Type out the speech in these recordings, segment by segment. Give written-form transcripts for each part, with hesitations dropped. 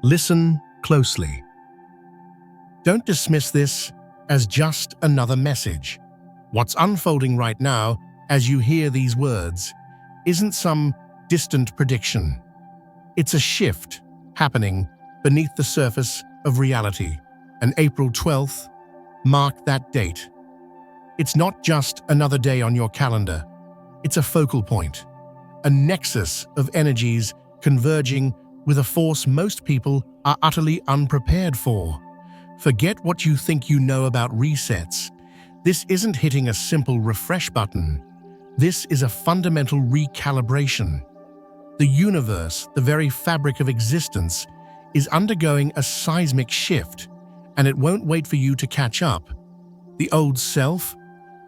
Listen closely. Don't dismiss this as just another message. What's unfolding right now, as you hear these words, isn't some distant prediction. It's a shift happening beneath the surface of reality, and April 12th marked that date. It's not just another day on your calendar. It's a focal point, a nexus of energies converging with a force most people are utterly unprepared for. Forget what you think you know about resets. This isn't hitting a simple refresh button. This is a fundamental recalibration. The universe, the very fabric of existence, is undergoing a seismic shift, and it won't wait for you to catch up. The old self,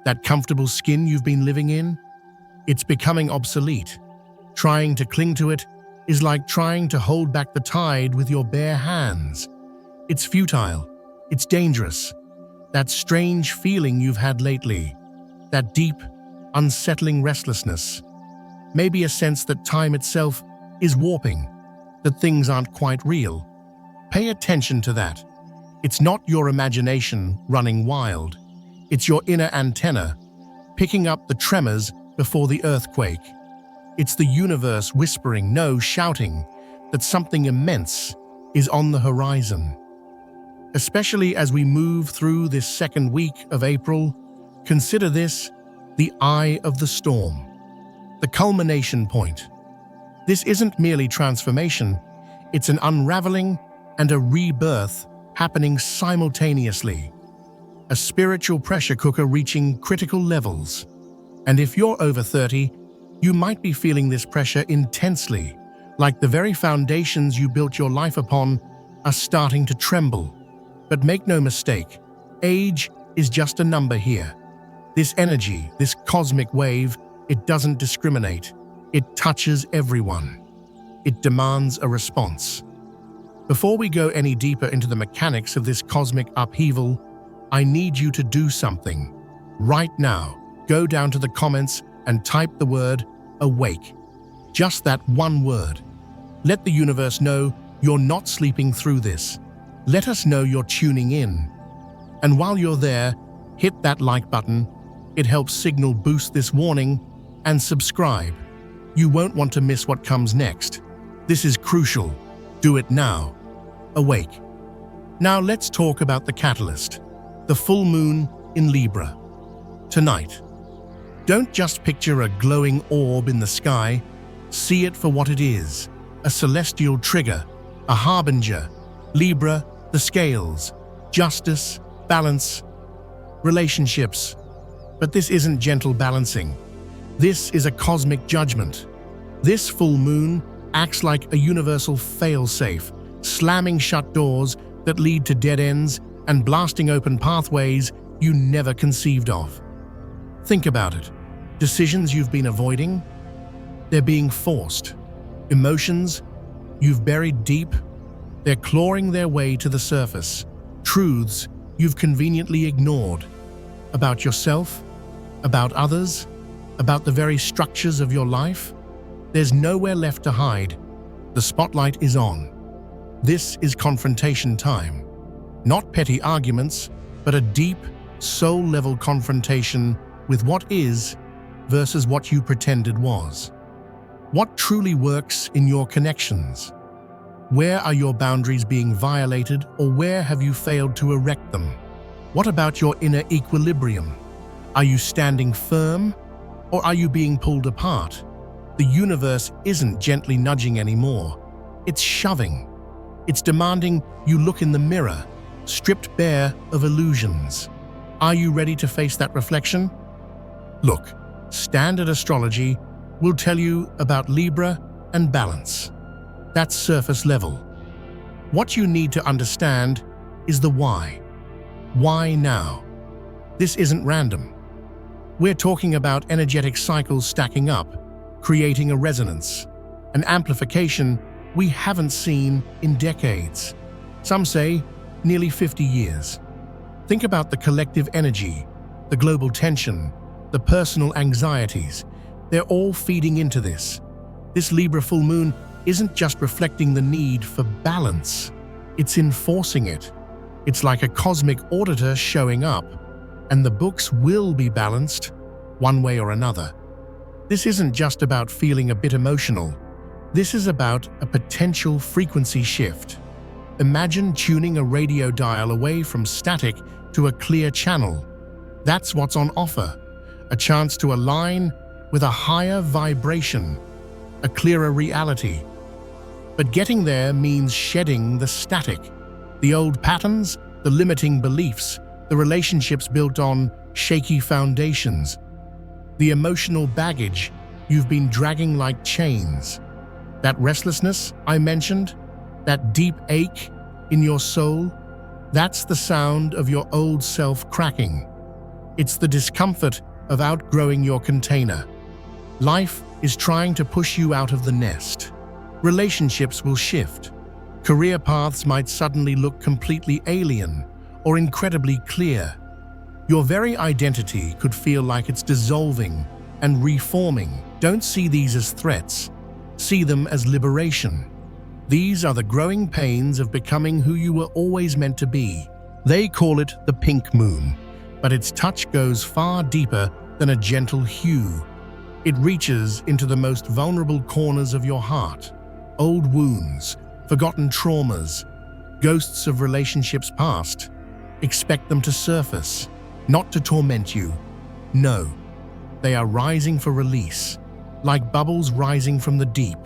that comfortable skin you've been living in, it's becoming obsolete. Trying to cling to it is like trying to hold back the tide with your bare hands. It's futile. It's dangerous. That strange feeling you've had lately, that deep, unsettling restlessness, maybe a sense that time itself is warping, that things aren't quite real. Pay attention to that. It's not your imagination running wild. It's your inner antenna, picking up the tremors before the earthquake. It's the universe whispering, no, shouting, that something immense is on the horizon. Especially as we move through this second week of April, consider this the eye of the storm, the culmination point. This isn't merely transformation, it's an unraveling and a rebirth happening simultaneously. A spiritual pressure cooker reaching critical levels. And if you're over 30, you might be feeling this pressure intensely, like the very foundations you built your life upon are starting to tremble. But make no mistake, age is just a number here. This energy, this cosmic wave, it doesn't discriminate. It touches everyone. It demands a response. Before we go any deeper into the mechanics of this cosmic upheaval, I need you to do something. Right now, go down to the comments and type the word awake. Just that one word. Let the universe know you're not sleeping through this. Let us know you're tuning in. And while you're there, hit that like button. It helps signal boost this warning, and subscribe. You won't want to miss what comes next. This is crucial. Do it now. Awake. Now let's talk about the catalyst, the full moon in Libra. Tonight, don't just picture a glowing orb in the sky. See it for what it is, a celestial trigger, a harbinger. Libra, the scales, justice, balance, relationships. But this isn't gentle balancing. This is a cosmic judgment. This full moon acts like a universal fail-safe, slamming shut doors that lead to dead ends and blasting open pathways you never conceived of. Think about it. Decisions you've been avoiding, they're being forced. Emotions you've buried deep, they're clawing their way to the surface. Truths you've conveniently ignored. About yourself, about others, about the very structures of your life. There's nowhere left to hide. The spotlight is on. This is confrontation time. Not petty arguments, but a deep, soul-level confrontation with what is versus what you pretended was. What truly works in your connections? Where are your boundaries being violated, or where have you failed to erect them? What about your inner equilibrium? Are you standing firm, or are you being pulled apart? The universe isn't gently nudging anymore. It's shoving. It's demanding you look in the mirror, stripped bare of illusions. Are you ready to face that reflection? Look, standard astrology will tell you about Libra and balance. That's surface level. What you need to understand is the why. Why now? This isn't random. We're talking about energetic cycles stacking up, creating a resonance, an amplification we haven't seen in decades. Some say nearly 50 years. Think about the collective energy, the global tension, the personal anxieties. They're all feeding into this. This Libra full moon isn't just reflecting the need for balance, it's enforcing it. It's like a cosmic auditor showing up, and the books will be balanced one way or another. This isn't just about feeling a bit emotional. This is about a potential frequency shift. Imagine tuning a radio dial away from static to a clear channel. That's what's on offer, a chance to align with a higher vibration, a clearer reality. But getting there means shedding the static, the old patterns, the limiting beliefs, the relationships built on shaky foundations, the emotional baggage you've been dragging like chains. That restlessness I mentioned, that deep ache in your soul, that's the sound of your old self cracking. It's the discomfort of outgrowing your container. Life is trying to push you out of the nest. Relationships will shift. Career paths might suddenly look completely alien or incredibly clear. Your very identity could feel like it's dissolving and reforming. Don't see these as threats. See them as liberation. These are the growing pains of becoming who you were always meant to be. They call it the pink moon, but its touch goes far deeper than a gentle hue. It reaches into the most vulnerable corners of your heart. Old wounds, forgotten traumas, ghosts of relationships past. Expect them to surface, not to torment you. No, they are rising for release, like bubbles rising from the deep.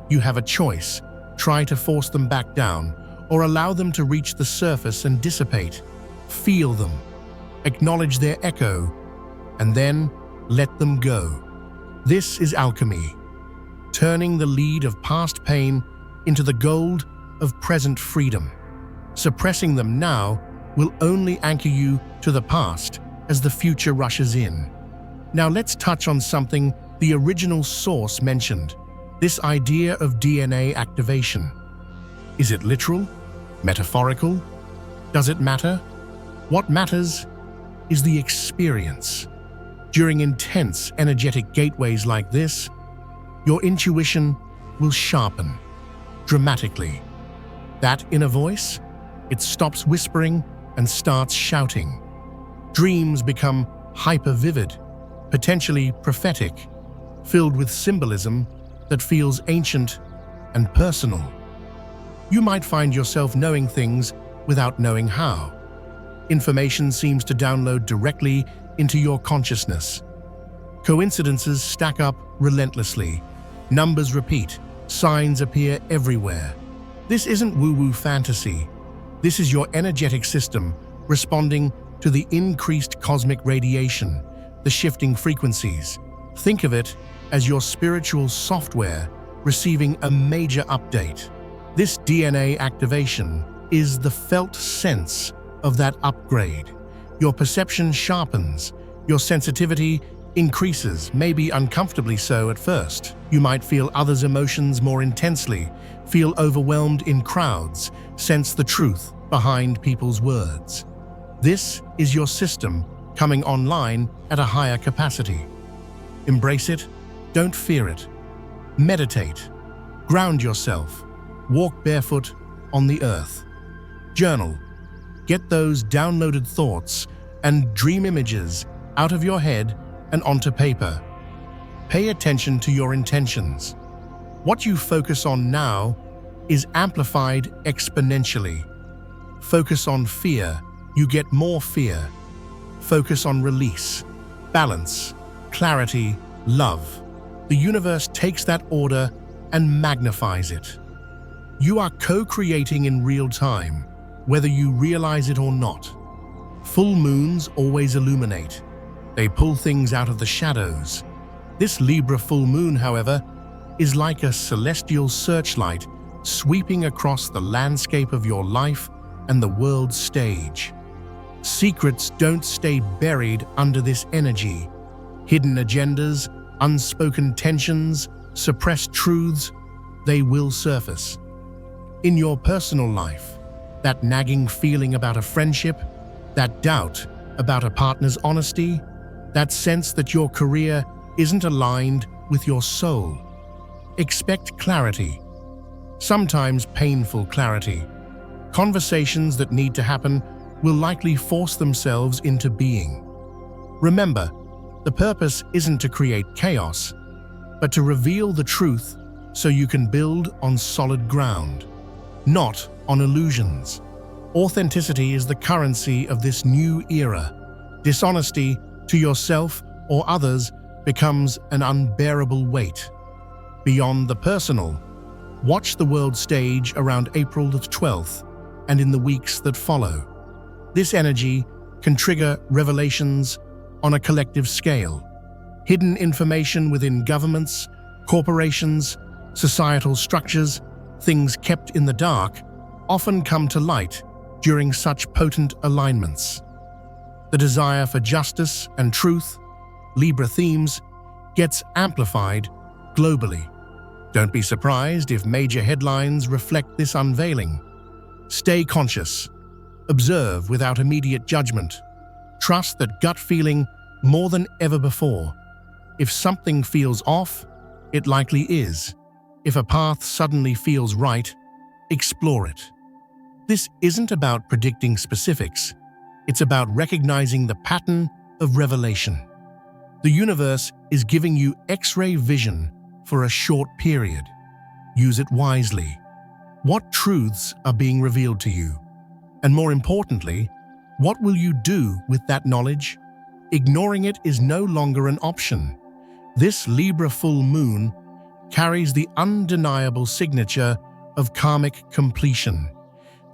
You have a choice. Try to force them back down, or allow them to reach the surface and dissipate. Feel them, acknowledge their echo, and then let them go. This is alchemy, turning the lead of past pain into the gold of present freedom. Suppressing them now will only anchor you to the past as the future rushes in. Now let's touch on something the original source mentioned, this idea of DNA activation. Is it literal? Metaphorical? Does it matter? What matters is the experience. During intense energetic gateways like this, your intuition will sharpen dramatically. That inner voice, it stops whispering and starts shouting. Dreams become hyper-vivid, potentially prophetic, filled with symbolism that feels ancient and personal. You might find yourself knowing things without knowing how. Information seems to download directly into your consciousness. Coincidences stack up relentlessly. Numbers repeat. Signs appear everywhere. This isn't woo-woo fantasy. This is your energetic system responding to the increased cosmic radiation, the shifting frequencies. Think of it as your spiritual software receiving a major update. This DNA activation is the felt sense of that upgrade. Your perception sharpens, your sensitivity increases, maybe uncomfortably so at first. You might feel others' emotions more intensely, feel overwhelmed in crowds, sense the truth behind people's words. This is your system coming online at a higher capacity. Embrace it. Don't fear it. Meditate. Ground yourself. Walk barefoot on the earth. Journal. Get those downloaded thoughts and dream images out of your head and onto paper. Pay attention to your intentions. What you focus on now is amplified exponentially. Focus on fear, you get more fear. Focus on release, balance, clarity, love. The universe takes that order and magnifies it. You are co-creating in real time, whether you realize it or not. Full moons always illuminate. They pull things out of the shadows. This Libra full moon, however, is like a celestial searchlight sweeping across the landscape of your life and the world's stage. Secrets don't stay buried under this energy. Hidden agendas, unspoken tensions, suppressed truths, they will surface. In your personal life, that nagging feeling about a friendship, that doubt about a partner's honesty, that sense that your career isn't aligned with your soul. Expect clarity, sometimes painful clarity. Conversations that need to happen will likely force themselves into being. Remember, the purpose isn't to create chaos, but to reveal the truth so you can build on solid ground, not on illusions. Authenticity is the currency of this new era. Dishonesty to yourself or others becomes an unbearable weight. Beyond the personal, watch the world stage around April the 12th and in the weeks that follow. This energy can trigger revelations on a collective scale. Hidden information within governments, corporations, societal structures, things kept in the dark, often come to light during such potent alignments. The desire for justice and truth, Libra themes, gets amplified globally. Don't be surprised if major headlines reflect this unveiling. Stay conscious. Observe without immediate judgment. Trust that gut feeling more than ever before. If something feels off, it likely is. If a path suddenly feels right, explore it. This isn't about predicting specifics. It's about recognizing the pattern of revelation. The universe is giving you X-ray vision for a short period. Use it wisely. What truths are being revealed to you? And more importantly, what will you do with that knowledge? Ignoring it is no longer an option. This Libra full moon carries the undeniable signature of karmic completion.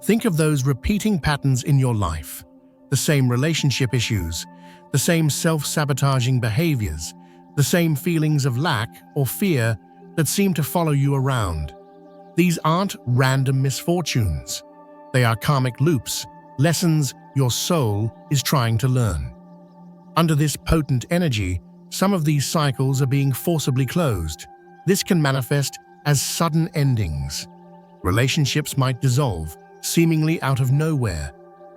Think of those repeating patterns in your life, the same relationship issues, the same self-sabotaging behaviors, the same feelings of lack or fear that seem to follow you around. These aren't random misfortunes. They are karmic loops, lessons your soul is trying to learn. Under this potent energy, some of these cycles are being forcibly closed. This can manifest as sudden endings. Relationships might dissolve, seemingly out of nowhere.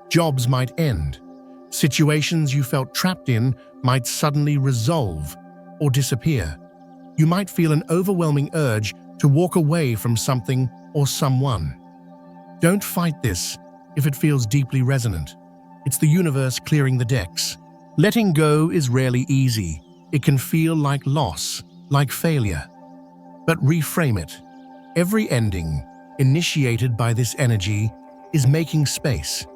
Jobs might end. Situations you felt trapped in might suddenly resolve or disappear. You might feel an overwhelming urge to walk away from something or someone. Don't fight this if it feels deeply resonant. It's the universe clearing the decks. Letting go is rarely easy. It can feel like loss, like failure. But reframe it. Every ending, initiated by this energy, is making space.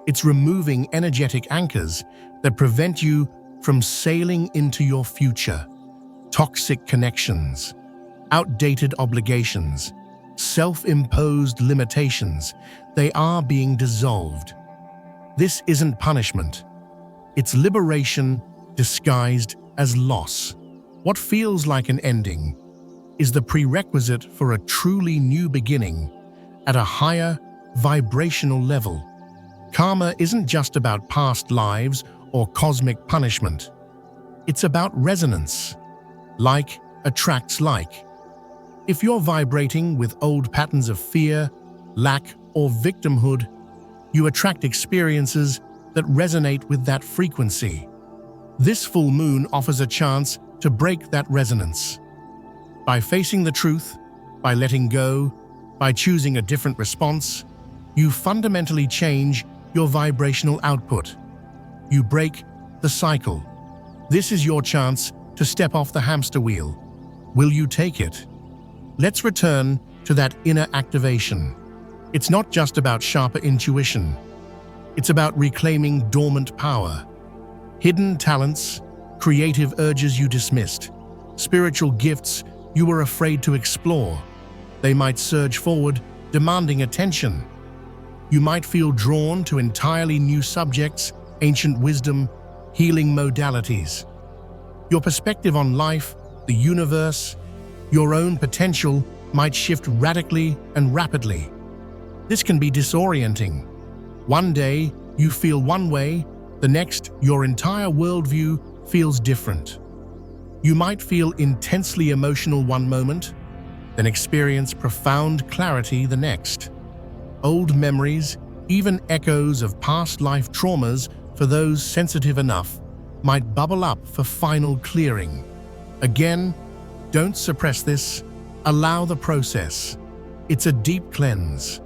It's removing energetic anchors that prevent you from sailing into your future. Toxic connections, outdated obligations, self-imposed limitations, they are being dissolved. This isn't punishment. It's liberation disguised as loss. What feels like an ending is the prerequisite for a truly new beginning at a higher vibrational level. Karma isn't just about past lives or cosmic punishment. It's about resonance. Like attracts like. If you're vibrating with old patterns of fear, lack, or victimhood, you attract experiences that resonate with that frequency. This full moon offers a chance to break that resonance. By facing the truth, by letting go, by choosing a different response, you fundamentally change your vibrational output. You break the cycle. This is your chance to step off the hamster wheel. Will you take it? Let's return to that inner activation. It's not just about sharper intuition. It's about reclaiming dormant power. Hidden talents, creative urges you dismissed, spiritual gifts you were afraid to explore. They might surge forward, demanding attention. You might feel drawn to entirely new subjects, ancient wisdom, healing modalities. Your perspective on life, the universe, your own potential might shift radically and rapidly. This can be disorienting. One day, you feel one way, the next, your entire worldview feels different. You might feel intensely emotional one moment, then experience profound clarity the next. Old memories, even echoes of past life traumas for those sensitive enough, might bubble up for final clearing. Again, don't suppress this. Allow the process. It's a deep cleanse.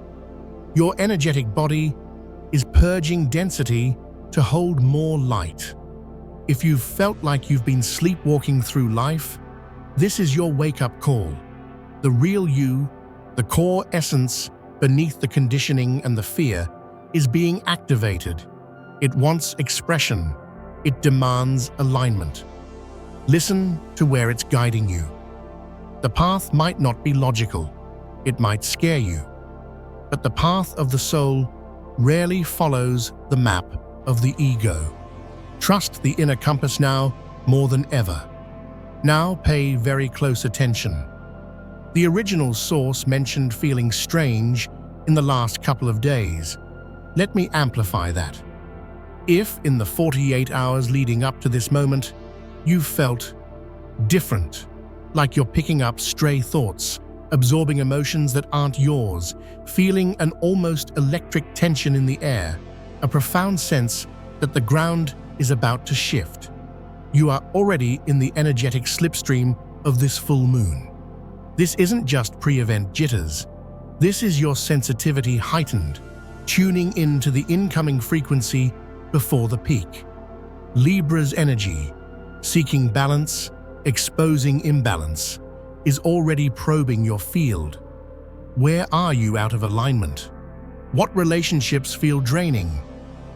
Your energetic body is purging density to hold more light. If you've felt like you've been sleepwalking through life, this is your wake-up call. The real you, the core essence beneath the conditioning and the fear, is being activated. It wants expression. It demands alignment. Listen to where it's guiding you. The path might not be logical. It might scare you. But the path of the soul rarely follows the map of the ego. Trust the inner compass now more than ever. Now pay very close attention. The original source mentioned feeling strange in the last couple of days. Let me amplify that. If, in the 48 hours leading up to this moment, you felt different, like you're picking up stray thoughts, absorbing emotions that aren't yours, feeling an almost electric tension in the air, a profound sense that the ground is about to shift, you are already in the energetic slipstream of this full moon. This isn't just pre-event jitters. This is your sensitivity heightened, tuning into the incoming frequency before the peak. Libra's energy, seeking balance, exposing imbalance, is already probing your field. Where are you out of alignment? What relationships feel draining?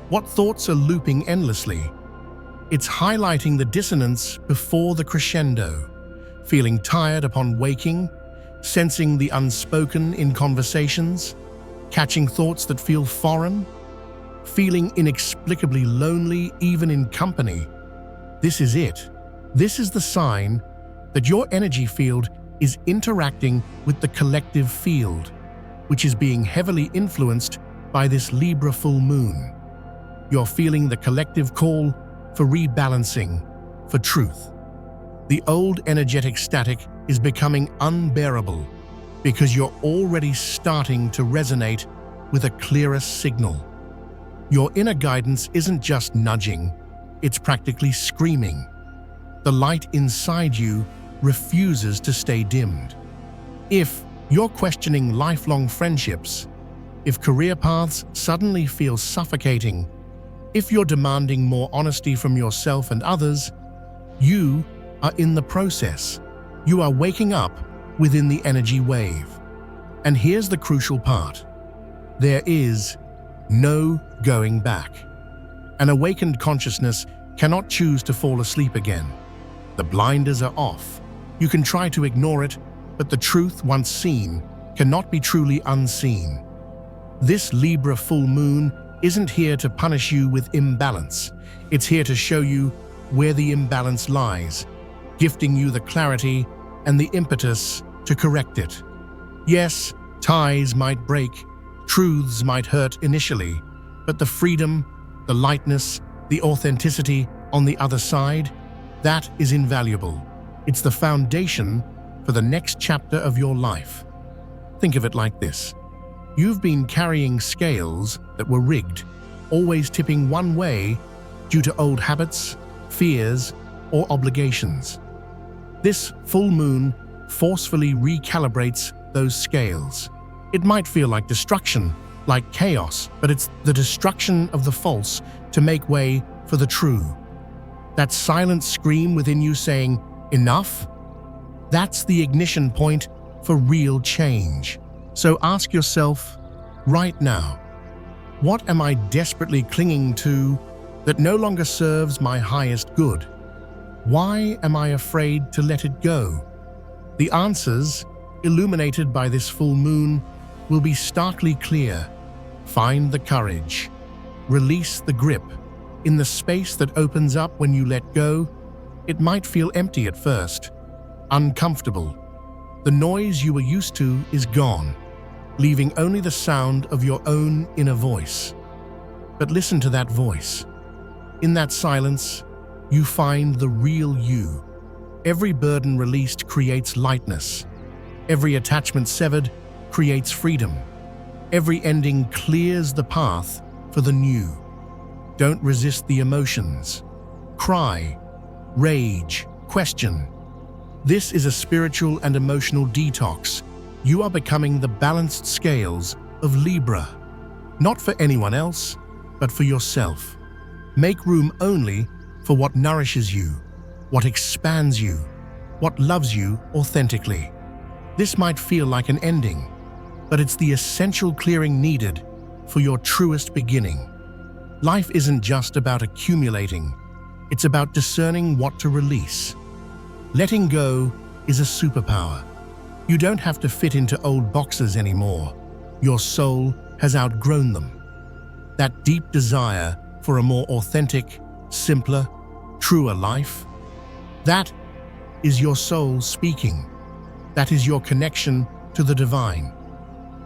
What thoughts are looping endlessly? It's highlighting the dissonance before the crescendo, feeling tired upon waking, sensing the unspoken in conversations, catching thoughts that feel foreign, feeling inexplicably lonely even in company. This is it. This is the sign that your energy field is interacting with the collective field, which is being heavily influenced by this Libra full moon. You're feeling the collective call for rebalancing, for truth. The old energetic static is becoming unbearable because you're already starting to resonate with a clearer signal. Your inner guidance isn't just nudging, it's practically screaming. The light inside you refuses to stay dimmed. If you're questioning lifelong friendships, if career paths suddenly feel suffocating, if you're demanding more honesty from yourself and others, you are in the process. You are waking up within the energy wave. And here's the crucial part. There is no going back. An awakened consciousness cannot choose to fall asleep again. The blinders are off. You can try to ignore it, but the truth once seen cannot be truly unseen. This Libra full moon isn't here to punish you with imbalance. It's here to show you where the imbalance lies, gifting you the clarity and the impetus to correct it. Yes, ties might break, truths might hurt initially, but the freedom, the lightness, the authenticity on the other side, that is invaluable. It's the foundation for the next chapter of your life. Think of it like this. You've been carrying scales that were rigged, always tipping one way due to old habits, fears, or obligations. This full moon forcefully recalibrates those scales. It might feel like destruction, like chaos, but it's the destruction of the false to make way for the true. That silent scream within you saying, "Enough?" That's the ignition point for real change. So ask yourself, right now, what am I desperately clinging to that no longer serves my highest good? Why am I afraid to let it go? The answers, illuminated by this full moon, will be starkly clear. Find the courage. Release the grip. In the space that opens up when you let go, it might feel empty at first, uncomfortable. The noise you were used to is gone, leaving only the sound of your own inner voice. But listen to that voice. In that silence, you find the real you. Every burden released creates lightness. Every attachment severed creates freedom. Every ending clears the path for the new. Don't resist the emotions. Cry, rage, question. This is a spiritual and emotional detox, You are becoming the balanced scales of Libra, not for anyone else, but for yourself. Make room only for what nourishes you, what expands you, what loves you authentically. This might feel like an ending, but it's the essential clearing needed for your truest beginning. Life isn't just about accumulating, it's about discerning what to release. Letting go is a superpower. You don't have to fit into old boxes anymore. Your soul has outgrown them. That deep desire for a more authentic, simpler, truer life, that is your soul speaking. That is your connection to the divine.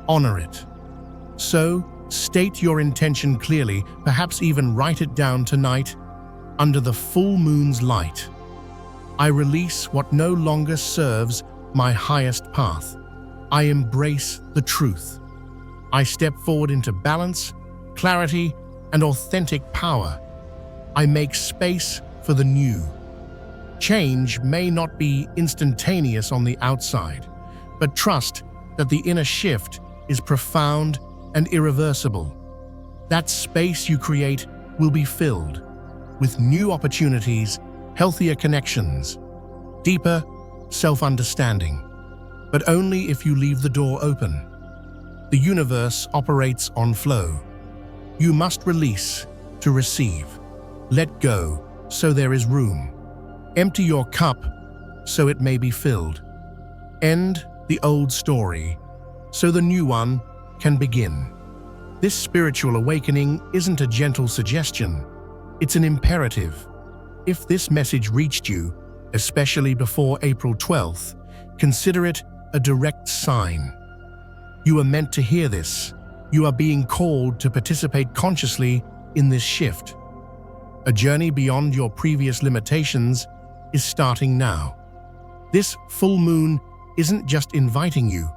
Honor it. So, state your intention clearly, perhaps even write it down tonight, under the full moon's light. I release what no longer serves my highest path. I embrace the truth. I step forward into balance, clarity, and authentic power. I make space for the new. Change may not be instantaneous on the outside, but trust that the inner shift is profound and irreversible. That space you create will be filled with new opportunities, healthier connections, deeper self-understanding, but only if you leave the door open. The universe operates on flow. You must release to receive. Let go so there is room. Empty your cup so it may be filled. End the old story so the new one can begin. This spiritual awakening isn't a gentle suggestion, it's an imperative. If this message reached you, especially before April 12th, consider it a direct sign. You are meant to hear this. You are being called to participate consciously in this shift. A journey beyond your previous limitations is starting now. This full moon isn't just inviting you,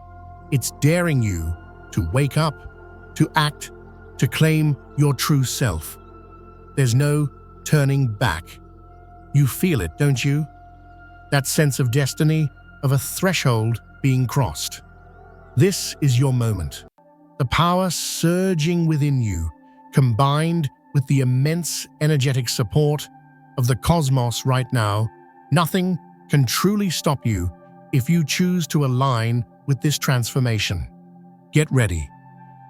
it's daring you to wake up, to act, to claim your true self. There's no turning back. You feel it, don't you? That sense of destiny, of a threshold being crossed. This is your moment. The power surging within you, combined with the immense energetic support of the cosmos right now, nothing can truly stop you if you choose to align with this transformation. Get ready.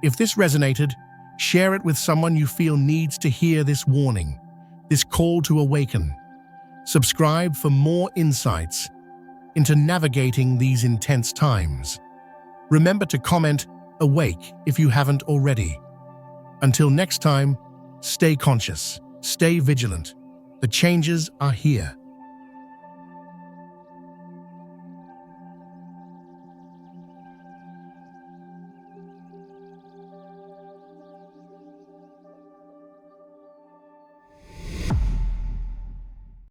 If this resonated, share it with someone you feel needs to hear this warning, this call to awaken. Subscribe for more insights into navigating these intense times. Remember to comment "awake" if you haven't already. Until next time, stay conscious, stay vigilant. The changes are here.